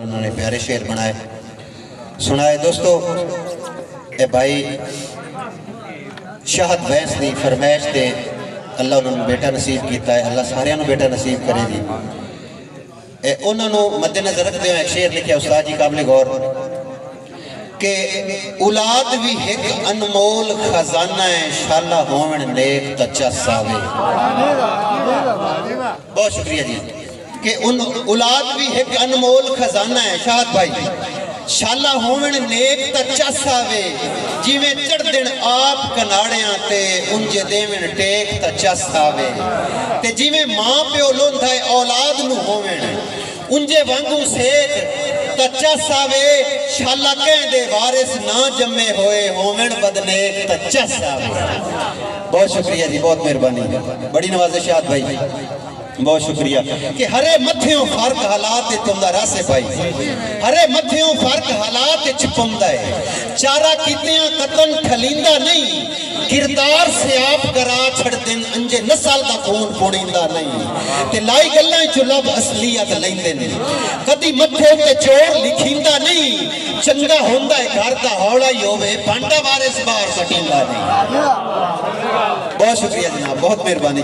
उन्होंने प्यारे शेर बनाए सुनाए। दोस्तों ए भाई शाहद वैस की फरमाइश से अल्लाह उन्होंने बेटा नसीब किया है, अल्लाह सारियां नूं बेटा नसीब करे जी। उन्होंने मद्देनजर रखते हुए एक शेर लिखा उस्ताद जी काबिल गौर कि औलाद भी एक अनमोल खजाना है, शाला होवन नेक तच्चा सावे। बहुत शुक्रिया जी कि उन औलाद भी एक अनमोल खजाना है शाहद भाई, शाला होवन नेक तच्चा सावे। जिवें चढ़ दिन आप कनाड़ियां ते उंजे देवन टेक तच्चा सावे। ते जिवें मां प्यो लोंधा है औलाद नूं होवन उंजे वांगू सेक तच्चा सावे। शाला कहंदे वारिस ना जम्मे होए होवन बदनेक तच्चा सावे। बहुत शुक्रिया जी, बहुत मेहरबानी, बड़ी नवाज़िश शाहद भाई, बहुत शुक्रिया कि हरे मथियों फर्क हालात चुंदा रासे भाई, हरे मथियों फर्क हालात चुपंदा है। चारा कितियां कतन ठलींदा नहीं, किरदार से आप करा छड़ दिन अंजे नस्ल दा खून पुणींदा नहीं। ते लाई गल्लां चो लब असलियत लैंदे ने, कदी मथे ते चोर लिखींदा नहीं। चंगा होंदा है घर दा हौला ही होवे, भांडा वारिस बाहर कटींदा नहीं। बहुत शुक्रिया जनाब, बहुत मेहरबानी।